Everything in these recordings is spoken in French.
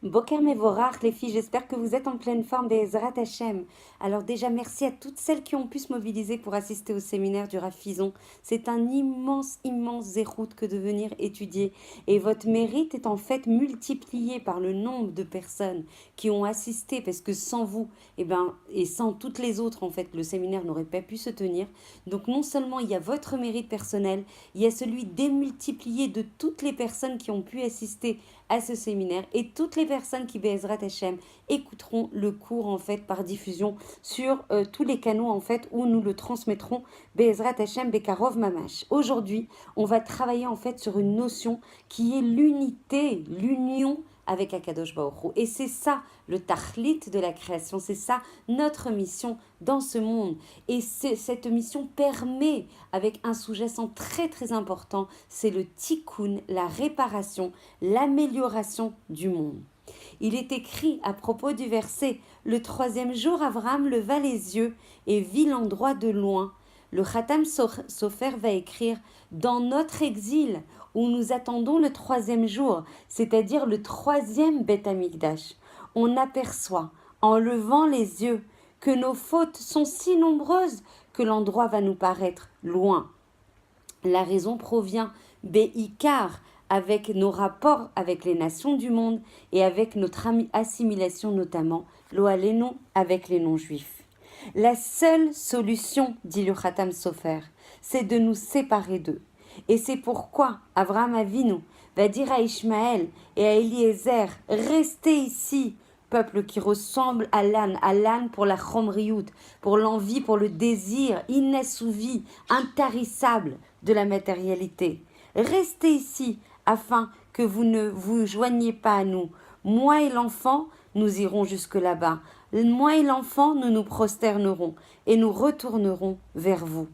Boker Mevorach, les filles, j'espère que vous êtes en pleine forme Be'ezrat Hashem. Alors déjà, merci à toutes celles qui ont pu se mobiliser pour assister au séminaire du Rav Fison. C'est un immense, immense zérout que de venir étudier. Et votre mérite est en fait multiplié par le nombre de personnes qui ont assisté, parce que sans vous, et sans toutes les autres, en fait, le séminaire n'aurait pas pu se tenir. Donc non seulement il y a votre mérite personnel, il y a celui démultiplié de toutes les personnes qui ont pu assister à ce séminaire et toutes les personnes qui, Be'ezrat Hashem, écouteront le cours en fait par diffusion sur tous les canaux en fait où nous le transmettrons, Be'ezrat Hashem Bekarov Mamash. Aujourd'hui, on va travailler en fait sur une notion qui est l'unité, l'union avec Akadosh Baruch Hu. Et c'est ça le tachlit de la création, c'est ça notre mission dans ce monde. Et cette mission permet, avec un sous-jacent très très important, c'est le tikkun, la réparation, l'amélioration du monde. Il est écrit à propos du verset, le troisième jour, Abraham leva les yeux et vit l'endroit de loin. Le Khatam Sofer va écrire, dans notre exil, où nous attendons le troisième jour, c'est-à-dire le troisième Beth Amikdash, on aperçoit, en levant les yeux, que nos fautes sont si nombreuses que l'endroit va nous paraître loin. La raison provient, Be'ikar, avec nos rapports avec les nations du monde et avec notre assimilation notamment, Loaleno, avec les non-juifs. La seule solution, dit le Khatam Sofer, c'est de nous séparer d'eux. Et c'est pourquoi Avraham Avinu va dire à Ishmaël et à Eliezer, restez ici, peuple qui ressemble à l'âne pour la chomriout, pour l'envie, pour le désir inassouvi, intarissable de la matérialité. Restez ici afin que vous ne vous joigniez pas à nous. Moi et l'enfant, nous irons jusque là-bas. Moi et l'enfant, nous nous prosternerons et nous retournerons vers vous.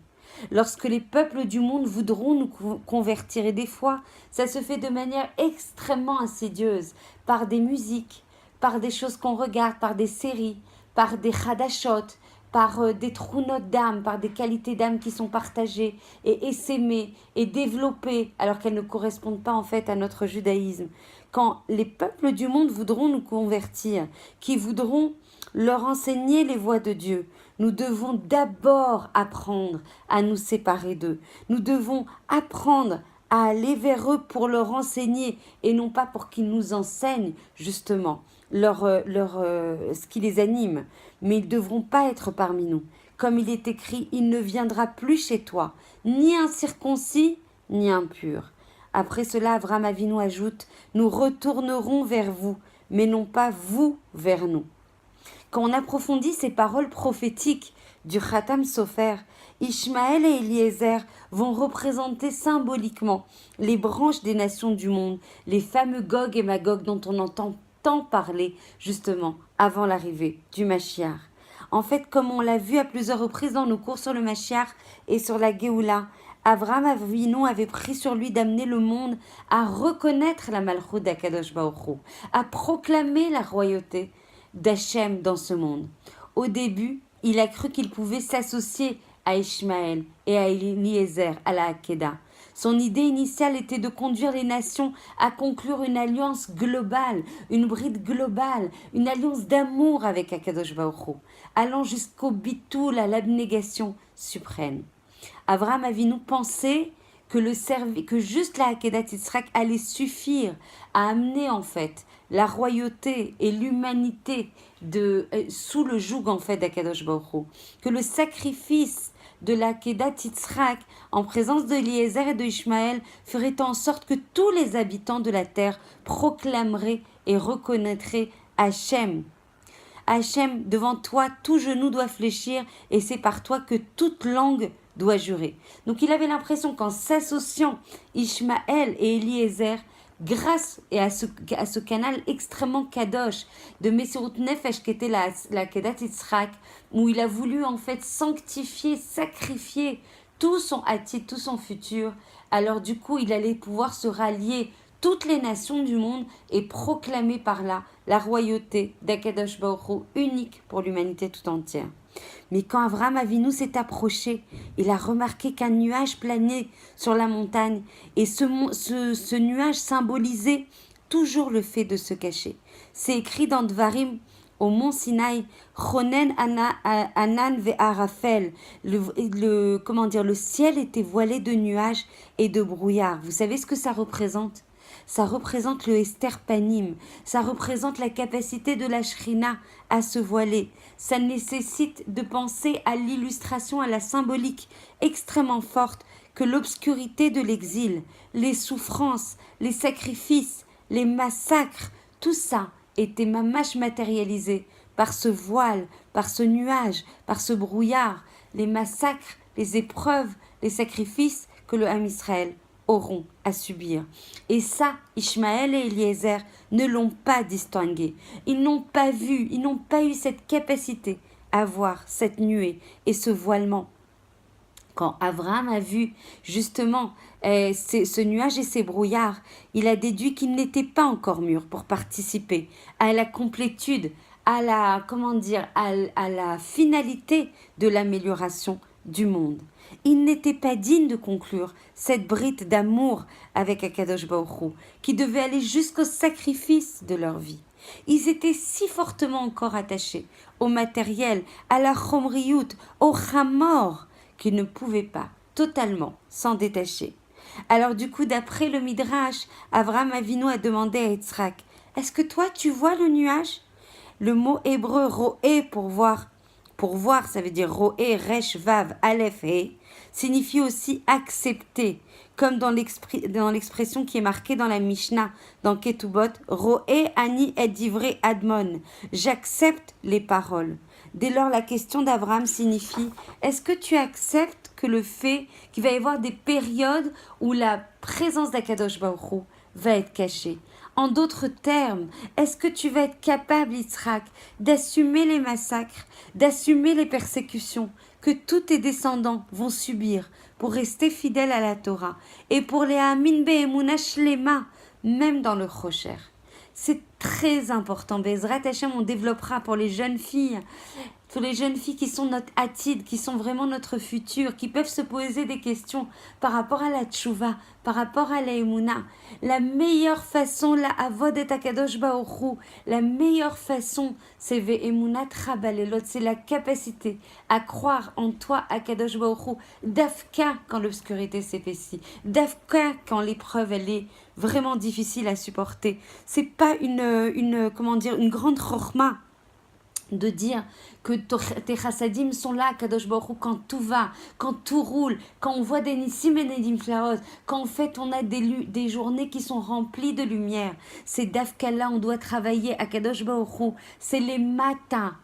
Lorsque les peuples du monde voudront nous convertir, et des fois, ça se fait de manière extrêmement insidieuse, par des musiques, par des choses qu'on regarde, par des séries, par des chadashot, par des trous-notes d'âme, par des qualités d'âme qui sont partagées et essaimées et développées, alors qu'elles ne correspondent pas en fait à notre judaïsme. Quand les peuples du monde voudront nous convertir, qui voudront leur enseigner les voies de Dieu, nous devons d'abord apprendre à nous séparer d'eux. Nous devons apprendre à aller vers eux pour leur enseigner et non pas pour qu'ils nous enseignent justement ce qui les anime. Mais ils ne devront pas être parmi nous. Comme il est écrit, il ne viendra plus chez toi, ni incirconcis, ni impur. Après cela, Avraham Avinu ajoute, nous retournerons vers vous, mais non pas vous vers nous. Quand on approfondit ces paroles prophétiques du Khatam Sofer, Ishmaël et Eliezer vont représenter symboliquement les branches des nations du monde, les fameux Gog et Magog dont on entend tant parler justement avant l'arrivée du Mashiach. En fait, comme on l'a vu à plusieurs reprises dans nos cours sur le Mashiach et sur la Géoula, Avraham Avinu avait pris sur lui d'amener le monde à reconnaître la Malchut d'Akadosh Baruch Hu, à proclamer la royauté d'Hachem dans ce monde. Au début, il a cru qu'il pouvait s'associer à Ishmaël et à Eliezer, à la Hakeda. Son idée initiale était de conduire les nations à conclure une alliance globale, une bride globale, une alliance d'amour avec Akadosh Baruch Hu, allant jusqu'au bitoul, à l'abnégation suprême. Avraham Avinu pensait que juste la Hakedat Yitzhak allait suffire à amener en fait la royauté et l'humanité sous le joug en fait d'Akadosh Baruch Hu, que le sacrifice de la Hakedat Yitzhak en présence de Eliezer et de Ishmaël ferait en sorte que tous les habitants de la terre proclameraient et reconnaîtraient Hachem. Hachem, devant toi, tout genou doit fléchir et c'est par toi que toute langue doit jurer. Donc il avait l'impression qu'en s'associant Ishmaël et Eliezer, grâce à ce canal extrêmement kadosh de Messirut Nefesh qui était la Kedat Yitzhak, où il a voulu en fait sanctifier, sacrifier tout son attitude, tout son futur, alors du coup il allait pouvoir se rallier toutes les nations du monde et proclamer par là la royauté d'Akadosh Baruch Hu unique pour l'humanité tout entière. Mais quand Avraham Avinu s'est approché, il a remarqué qu'un nuage planait sur la montagne et ce nuage symbolisait toujours le fait de se cacher. C'est écrit dans Dvarim, au mont Sinaï, Chonen Anan ve'arafel, le ciel était voilé de nuages et de brouillards. Vous savez ce que ça représente? Ça représente le Esther Panim, ça représente la capacité de la Shrina à se voiler. Ça nécessite de penser à l'illustration, à la symbolique extrêmement forte que l'obscurité de l'exil, les souffrances, les sacrifices, les massacres, tout ça était mamache matérialisé par ce voile, par ce nuage, par ce brouillard, les massacres, les épreuves, les sacrifices que le Ham Israël auront à subir. Et ça, Ishmaël et Eliezer ne l'ont pas distingué. Ils n'ont pas vu, ils n'ont pas eu cette capacité à voir cette nuée et ce voilement. Quand Abraham a vu justement ce nuage et ces brouillards, il a déduit qu'il n'était pas encore mûr pour participer à la complétude, à la, à la finalité de l'amélioration du monde. Il n'était pas digne de conclure cette bride d'amour avec Akadosh Baruch Hu, qui devait aller jusqu'au sacrifice de leur vie. Ils étaient si fortement encore attachés au matériel, à la chomriout, au chamor, qu'ils ne pouvaient pas totalement s'en détacher. Alors du coup, d'après le Midrash, Avraham Avinu a demandé à Yitzhak, « Est-ce que toi tu vois le nuage ?» Le mot hébreu roé pour voir, ça veut dire roé, resh, vav, aleph, he, signifie aussi accepter, comme dans l'expression qui est marquée dans la Mishnah, dans Ketubot, roé ani et divrei admon, j'accepte les paroles. Dès lors, la question d'Abraham signifie, est-ce que tu acceptes que le fait qu'il va y avoir des périodes où la présence d'Akadosh Baruch Hu va être cachée? En d'autres termes, est-ce que tu vas être capable, Yitzhak, d'assumer les massacres, d'assumer les persécutions que tous tes descendants vont subir pour rester fidèles à la Torah et pour les Amin Be'emuna Shlema, même dans le Chocher? C'est très important. Bezrat Hashem, on développera pour les jeunes filles qui sont notre attide, qui sont vraiment notre futur, qui peuvent se poser des questions par rapport à la tchouva, par rapport à la emuna. La meilleure façon, la avod et akadosh baruch Hu, la meilleure façon, c'est ve'emunat rabalelot, c'est la capacité à croire en toi, akadosh baruch Hu, d'afka quand l'obscurité s'épaissit, d'afka quand l'épreuve elle est vraiment difficile à supporter. C'est pas une grande chorma de dire que tes chassadim sont là, Kadosh Baruch Hu, quand tout va, quand tout roule, quand on voit des nissim et des dimflaos, quand en fait on a des journées qui sont remplies de lumière. C'est d'Afkala, on doit travailler à Kadosh Baruch Hu. C'est les matins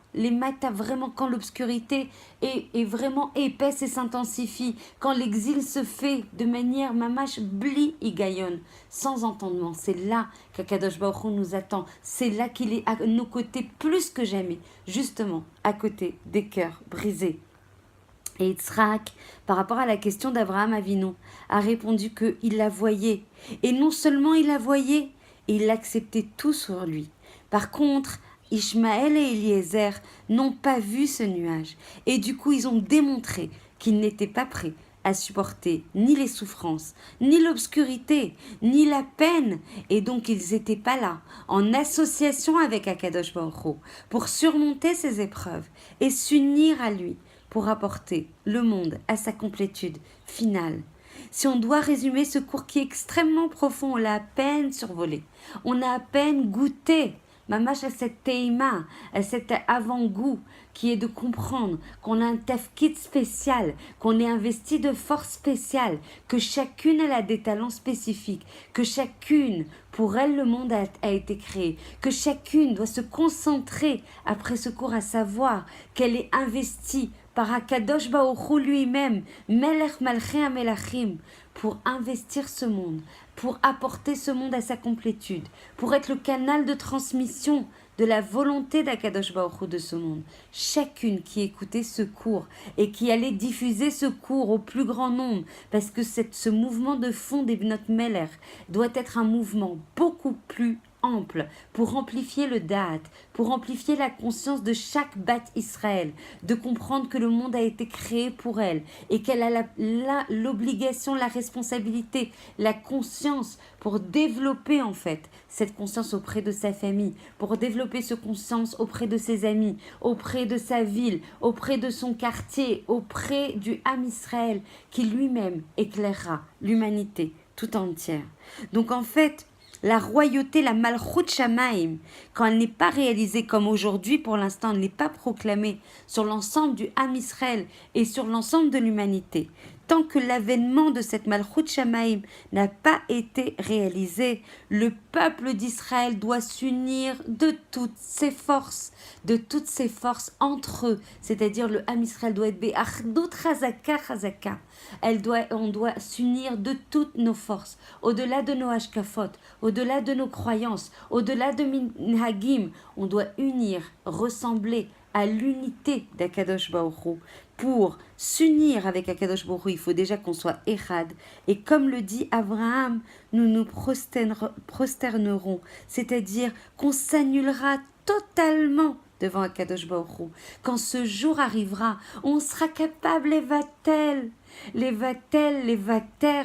vraiment quand l'obscurité est vraiment épaisse et s'intensifie, quand l'exil se fait de manière mamash bli igayon, sans entendement. C'est là qu'Akadosh Baruch Hu nous attend. C'est là qu'il est à nos côtés plus que jamais, justement à côté des cœurs brisés. Et Yitzhak, par rapport à la question d'Abraham Avinu, a répondu qu'il la voyait. Et non seulement il la voyait, il l'acceptait tout sur lui. Par contre, Ishmaël et Eliezer n'ont pas vu ce nuage. Et du coup, ils ont démontré qu'ils n'étaient pas prêts à supporter ni les souffrances, ni l'obscurité, ni la peine. Et donc, ils n'étaient pas là, en association avec Akadosh Baruch Hu, pour surmonter ces épreuves et s'unir à lui pour apporter le monde à sa complétude finale. Si on doit résumer ce cours qui est extrêmement profond, on l'a à peine survolé, on a à peine goûté mamash à cette teima, à cet avant-goût qui est de comprendre qu'on a un tafkid spécial, qu'on est investi de force spéciale, que chacune elle a des talents spécifiques, que chacune, pour elle, le monde a été créé, que chacune doit se concentrer après ce cours à savoir qu'elle est investie par Akadosh Baruch Hu lui-même, Melech Malchei HaMelachim, pour investir ce monde, pour apporter ce monde à sa complétude, pour être le canal de transmission de la volonté d'Akadosh Baruch Hu de ce monde. Chacune qui écoutait ce cours et qui allait diffuser ce cours au plus grand nombre, parce que ce mouvement de fond des Bnot Meler doit être un mouvement beaucoup plus ample pour amplifier le da'at, pour amplifier la conscience de chaque bat Israël, de comprendre que le monde a été créé pour elle et qu'elle a l'obligation, la responsabilité, la conscience pour développer en fait cette conscience auprès de sa famille, pour développer cette conscience auprès de ses amis, auprès de sa ville, auprès de son quartier, auprès du Ham Israël qui lui-même éclairera l'humanité tout entière. Donc en fait, la royauté, la Malchut Shamaim, quand elle n'est pas réalisée comme aujourd'hui, pour l'instant, elle n'est pas proclamée sur l'ensemble du Ham Israël et sur l'ensemble de l'humanité. Tant que l'avènement de cette Malchut Shamaim n'a pas été réalisé, le peuple d'Israël doit s'unir de toutes ses forces entre eux. C'est-à-dire le Ham Israël doit être Be'achdut Chazaka Chazaka. On doit s'unir de toutes nos forces, au-delà de nos hashkafot, au-delà de nos croyances, au-delà de minhagim. On doit unir, ressembler à l'unité d'Akadosh Baruch Hu. Pour s'unir avec Akadosh Baruch Hu, il faut déjà qu'on soit Echad. Et comme le dit Abraham, nous nous prosternerons, c'est-à-dire qu'on s'annulera totalement devant Akadosh Baruch Hu. Quand ce jour arrivera, on sera capable, les vater,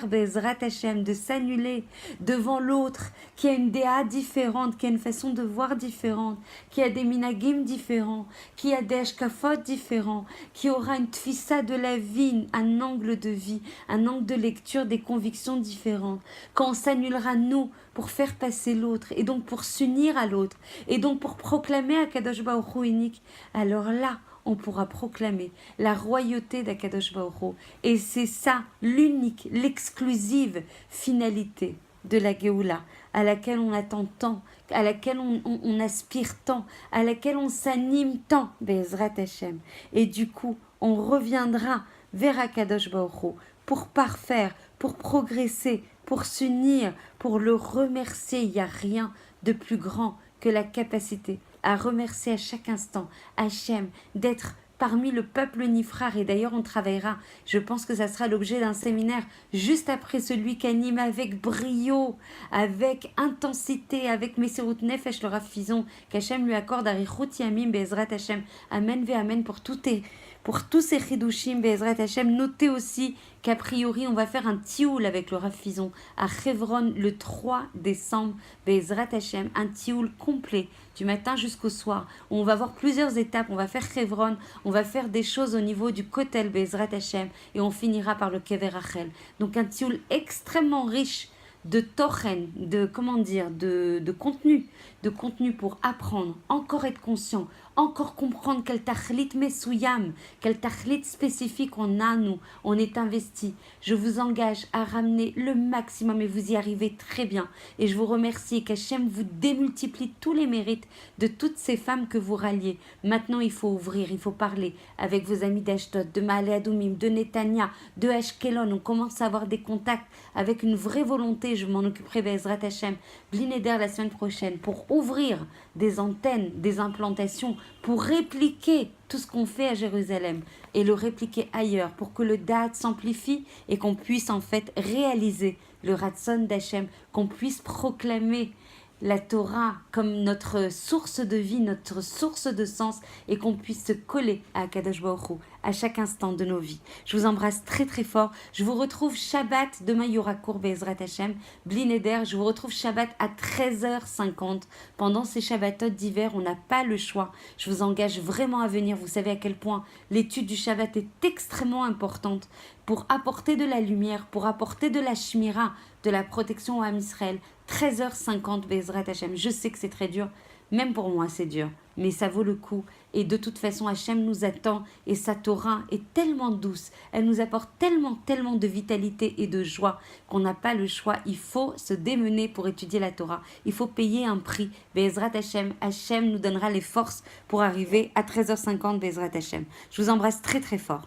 Bezrat Hashem, de s'annuler devant l'autre qui a une déa différente, qui a une façon de voir différente, qui a des minagim différents, qui a des hashkafot différents, qui aura une tfissa de la vie, un angle de vie, un angle de lecture, des convictions différentes. Quand on s'annulera, nous, pour faire passer l'autre, et donc pour s'unir à l'autre, et donc pour proclamer Akadosh Baruch Hu unique, alors là, on pourra proclamer la royauté d'Akadosh Baruch Hu. Et c'est ça, l'unique, l'exclusive finalité de la Géoula, à laquelle on attend tant, à laquelle on aspire tant, à laquelle on s'anime tant, Bezrat Hashem. Et du coup, on reviendra vers Akadosh Baruch Hu pour parfaire, pour progresser, pour s'unir, pour le remercier. Il n'y a rien de plus grand que la capacité à remercier à chaque instant Hachem d'être parmi le peuple nifrar. Et d'ailleurs, on travaillera, je pense que ça sera l'objet d'un séminaire juste après celui qu'anime avec brio, avec intensité, avec Messirut Nefesh, le Rav Fison, qu'Hachem lui accorde Arichut Yamim Be'ezrat Hachem. Amen ve Amen pour tous ces chidushim Be'ezrat Hachem. Notez aussi qu'a priori, on va faire un tioul avec le Rav Fison à Chevron le 3 décembre, Be'ezrat Hachem, un tioul complet du matin jusqu'au soir. On va voir plusieurs étapes, on va faire Chevron, on va faire des choses au niveau du Kotel Be'ezrat Hachem et on finira par le Kever Rachel. Donc un tioul extrêmement riche de tochen, de contenu pour apprendre, encore être conscient, encore comprendre quel tachlit mesouyam, quel tachlit spécifique on a nous, on est investi. Je vous engage à ramener le maximum et vous y arrivez très bien. Et je vous remercie qu'Hachem vous démultiplie tous les mérites de toutes ces femmes que vous ralliez. Maintenant, il faut ouvrir, il faut parler avec vos amis d'Ashdod, de Ma'ale Adumim, de Netanya, de Ashkelon. On commence à avoir des contacts avec une vraie volonté. Je m'en occuperai Be'ezrat Hachem, Blinéder la semaine prochaine pour ouvrir des antennes, des implantations, pour répliquer tout ce qu'on fait à Jérusalem et le répliquer ailleurs pour que le da'at s'amplifie et qu'on puisse en fait réaliser le Ratson d'Hachem, qu'on puisse proclamer la Torah comme notre source de vie, notre source de sens et qu'on puisse se coller à Akadosh Baruch Hu à chaque instant de nos vies. Je vous embrasse très très fort. Je vous retrouve Shabbat. Demain, il y aura cours Be'ezrat Hachem. Blinéder, je vous retrouve Shabbat à 13h50. Pendant ces Shabbatot d'hiver, on n'a pas le choix. Je vous engage vraiment à venir. Vous savez à quel point l'étude du Shabbat est extrêmement importante pour apporter de la lumière, pour apporter de la shmira, de la protection au Ham Israël. 13h50 Be'ezrat Hachem. Je sais que c'est très dur. Même pour moi, c'est dur, mais ça vaut le coup. Et de toute façon, Hachem nous attend et sa Torah est tellement douce. Elle nous apporte tellement de vitalité et de joie qu'on n'a pas le choix. Il faut se démener pour étudier la Torah. Il faut payer un prix. Be'ezrat Hachem, Hachem nous donnera les forces pour arriver à 13h50 Be'ezrat Hachem. Je vous embrasse très très fort.